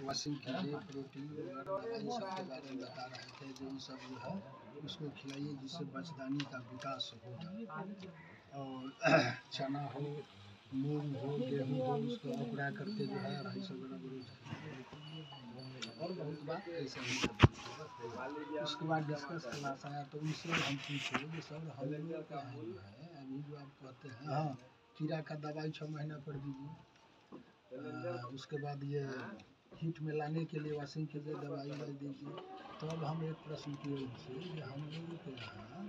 Washing कीजिए, protein वगैरह दवाई सब के बारे में बता रहे थे जो ये सब जो है उसको खिलाइए जिससे बचदानी का विकास होगा। और चना हो, मूंग हो, गेहूँ हो, उसको उकड़ा करके जो है 250 ग्राम रोज और बहुत बात ऐसा ही करते। उसके बाद डिस्कस क्लास आया तो उनसे हम पूछे कि सर हम लोग का है जो है अभी जो आप कहते हैं हाँ कीड़ा का दवाई 6 महीना पर दीजिए, उसके बाद ये हीट में लाने के लिए वॉशिंग के लिए दवाई दीजिए। तो अब हम एक प्रश्न किए उनसे कि हम लोगों के यहाँ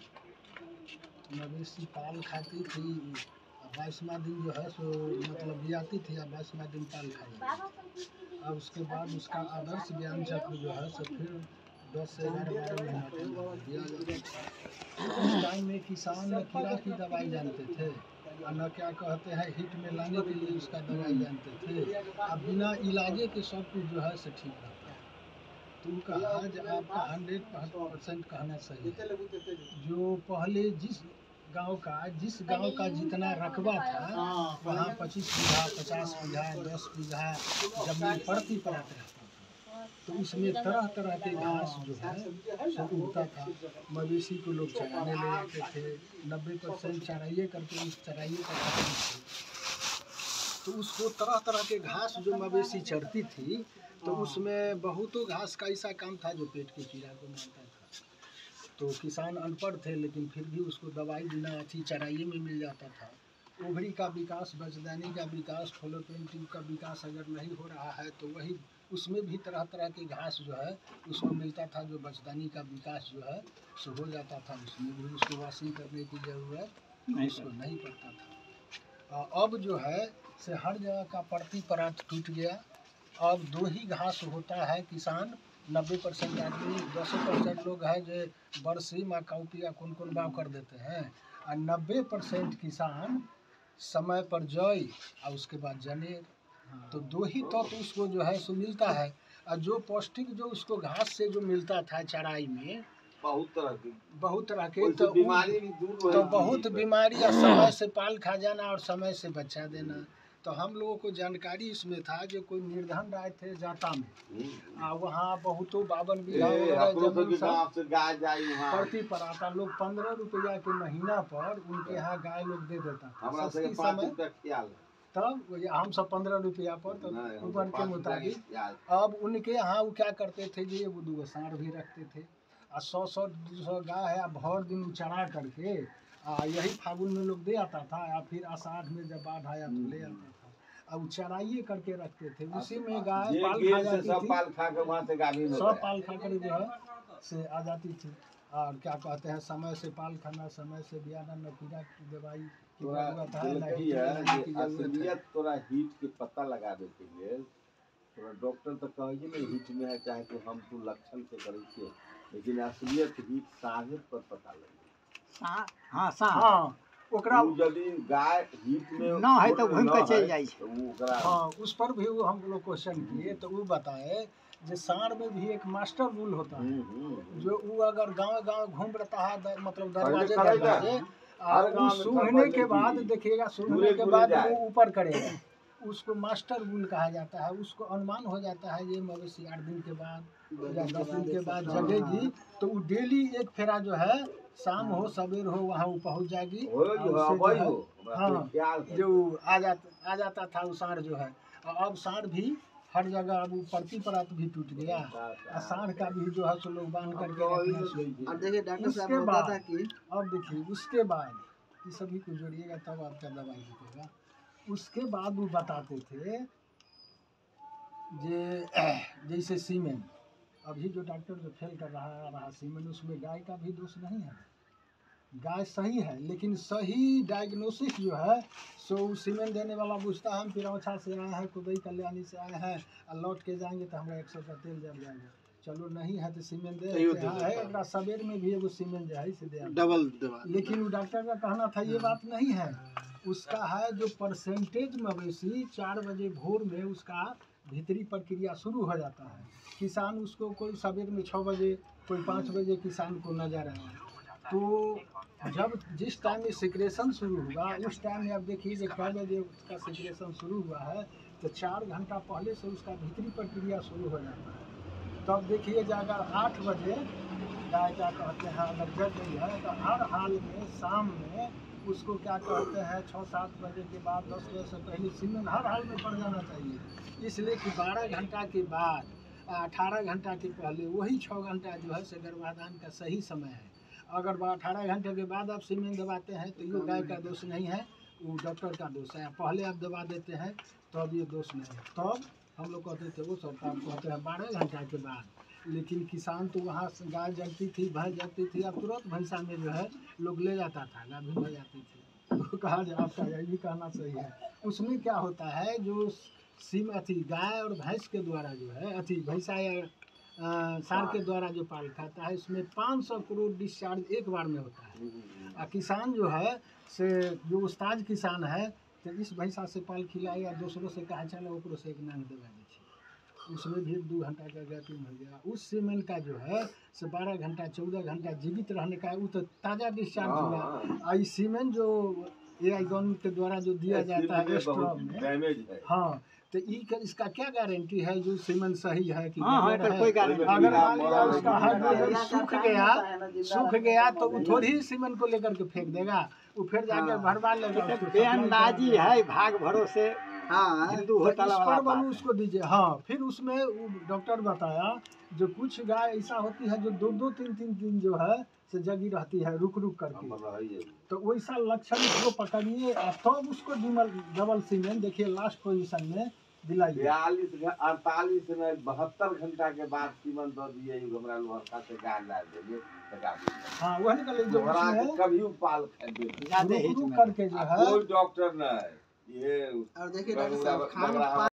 मवेशी पाल खाती थी, 22वां दिन जो है सो मतलब बियाती थी या 22वां दिन पाल खाती। अब उसके बाद उसका आदर्श ज्ञान चक्र जो है सो फिर 10 से 11-12 महीना तक दिया जाता था। उस टाइम में किसान न कीड़ा की दवाई जानते थे और न क्या कहते हैं हीट में लाने के लिए उसका दवाई जानते थे। अब बिना इलाजे के सब कुछ जो है सो ठीक रहता है। तो कहा जो आपका 100% कहना सही है। जो पहले जिस गांव का जितना रकबा था वहाँ 25 बीघा, 50 बीघा, 10 बीघा जमीन पड़ती पड़ाते रहता था। तो उसमें तरह तरह के घास जो है सब उगता था। मवेशी को लोग चराने ले जाते थे, 90% चराइए करके उस चराइए का खत्म थे। तो उसको तरह तरह के घास जो मवेशी चरती थी तो उसमें बहुतों घास का ऐसा काम था जो पेट के कीड़ा को मारता था। तो किसान अनपढ़ थे लेकिन फिर भी उसको दवाई बिना अथी चराइए में मिल जाता था। ओवरी का विकास, बचदानी का विकास, फ्लोपियन ट्यूब का विकास अगर नहीं हो रहा है तो वही उसमें भी तरह तरह के घास जो है उसको मिलता था जो बचदानी का विकास जो है सो हो जाता था। उसमें भी उसको वॉशिंग करने की ज़रूरत उसको नहीं पड़ता था। अब जो है से हर जगह का प्रति परात टूट गया। अब 2 ही घास होता है। किसान 90% आदमी 10% लोग हैं जो बरसी में काउपिया कौन बाव कर देते हैं और 90% किसान समय पर जई और उसके बाद जनेर। तो 2 ही तत्व उसको जो है सो मिलता है। और जो पौष्टिक जो उसको घास से जो मिलता था चराई में बहुत तरह के तो बीमारी भी दूर तो बहुत बीमारी और समय से पाल खा जाना और समय से बच्चा देना। तो हम लोगों को जानकारी इसमें था जो कोई निर्धन राय थे जाता में वहाँ बहुतों 52 बीघा प्रति पराता लोग 15 रुपया के महीना पर उनके यहाँ गाय लोग दे देता था समय। तब हम सब 15 रुपया पर तो ऊपर के मुताबिक अब उनके यहाँ वो क्या करते थे जी 1-2 सांड भी रखते थे और 100-200 गाय है भर दिन चढ़ा करके यही फागुन में लोग दे आता था या फिर आषाढ़ में जब बाढ़ आया तो ले आता था। अब चराइए करके रखते थे उसी में गाय पाल खा जाती थी, सब पाल खा कर वहाँ से गाभी सब पाल खा कर जो है से आ जाती थी। और क्या कहते हैं समय से पाल खाना, समय से बियाना, न कीड़ा की दवाई की जरूरत है असलियत तोरा हीट के पता लगावे के लिए तोरा डॉक्टर तो कहे ना हीट में है चाहे तो हम तू लक्षण से करे के लेकिन असलियत हीट साढ़े पर पता लगे। हाँ ओकरा यदि गाय हीट में ना है तो घूम के चल जाए तो हाँ उस पर भी वो हम लोग क्वेश्चन किए तो वो बताए जो सांड में भी एक मास्टर रूल होता है जो वो अगर गांव घूम रहा है मतलब दरवाजे सूंघने के बाद देखिएगा, सूंघने के बाद वो ऊपर करेगा, उसको मास्टर रूल कहा जाता है। उसको अनुमान हो जाता है ये मवेशी 8 दिन के बाद या 10 दिन के बाद जगेगी तो वो डेली एक फेरा जो है शाम हो सवेर हो वहाँ वो पहुँच जाएगी। हाँ जो आ जाता था वो सांड जो है। अब सांड भी हर जगह अब प्रति परात भी टूट गया और सांड का भी जो है सो लोग बांध करके रखना शुरू। अब देखिए डॉक्टर साहब बोला था कि अब देखिए उसके बाद इस सभी को जोड़िएगा तब आपका दवाई लिखेगा। उसके बाद वो बताते थे जैसे सीमेन अभी जो डॉक्टर जो फेल कर रहा सीमेन उसमें गाय का भी दोष नहीं है। गाय सही है लेकिन सही डायग्नोसिस जो है सो सीमेन देने वाला पूछता है हम पिरौछा से आए हैं, कुदई कल्याणी से आए हैं और लौट के जाएंगे तो हमारा 100 का तेल जल जाएगा। चलो नहीं है तो सीमेन दे है सवेर में भी एगो सीमेन जो है इसे दे डबल। लेकिन वो डॉक्टर का कहना था ये बात नहीं है। उसका है जो परसेंटेज मवेशी 4 बजे भोर में उसका भीतरी प्रक्रिया शुरू हो जाता है। किसान उसको कोई सवेर में 6 बजे कोई 5 बजे किसान को नजर आए तो जब जिस टाइम में सिक्रेशन शुरू हुआ उस टाइम में अब देखिए कि 4 बजे उसका सिक्रेशन शुरू हुआ है तो 4 घंटा पहले से उसका भीतरी प्रक्रिया शुरू हो जाता है। तब देखिएगा अगर 8 बजे गाय क्या कहते हैं अगर जग गई है तो हर हाल में शाम में उसको क्या कहते हैं 6-7 बजे के बाद 10 बजे से पहले सीमेन हर हाल में पड़ जाना चाहिए। इसलिए कि 12 घंटा के बाद 18 घंटा के पहले वही 6 घंटा जो है से गर्भाधान का सही समय है। अगर 18 घंटे के बाद आप सीमेन दबाते हैं तो ये गाय का दोष नहीं है, वो डॉक्टर का दोष है। पहले आप दबा देते हैं तो अब ये दोष नहीं है। तब हम लोग कहते थे वो सरकार कहते हैं 12 घंटा के बाद, लेकिन किसान तो वहाँ से गाय जगती थी भैंस जगती थी, अब तुरंत भैंसा में जो है लोग ले जाता था, गाभिन हो जाती थी। तो कहा जाए आपका यही कहना सही है। उसमें क्या होता है जो गाय और भैंस के द्वारा जो है भैंसा या सार के द्वारा जो पाल खाता है उसमें 500 करोड़ डिस्चार्ज एक बार में होता है। किसान जो है से जो उस्ताद किसान है तो इस भैंसा से पाल खिलाए या दूसरों से कहा चलो ओकरो से एक नांग दबा दीजिए, उसमें भी 2 घंटा का गैपिंग हो गया। उस सीमेन का जो है से 12 घंटा 14 घंटा जीवित रहने का वो तो ताज़ा डिस्चार्ज हुआ। और इस सीमेन जो AI गवर्नमेंट के द्वारा जो दिया जाता है स्ट्रॉ में, हाँ तो इसका क्या गारंटी है जो सीमेन सही है कि कोई गारंटी अगर मान लिया उसका हाइड्रोजन सूख गया तो वो थोड़ी ही सीमेन को लेकर के फेंक देगा, वो फिर जाके भरवा लेगा। बयानबाजी है भाग भरोसे हिंदू घोटाला वाला उसको दीजिए। हाँ फिर उसमें डॉक्टर बताया जो कुछ गाय ऐसा होती है जो 2-3 दिन जो है से जगी रहती है रुक करके, तो वैसा लक्षण उसको पकड़िए तब उसको डबल सीमेन देखिए लास्ट पोजीशन में दिलाइए। 48 में 72 घंटा के बाद सीमन दो दिए हमरा लोहरका से गाय ला देंगे हाँ वही निकल जो कभी पाल करके जो है कोई डॉक्टर नहीं ये। और देखिए डॉक्टर साहब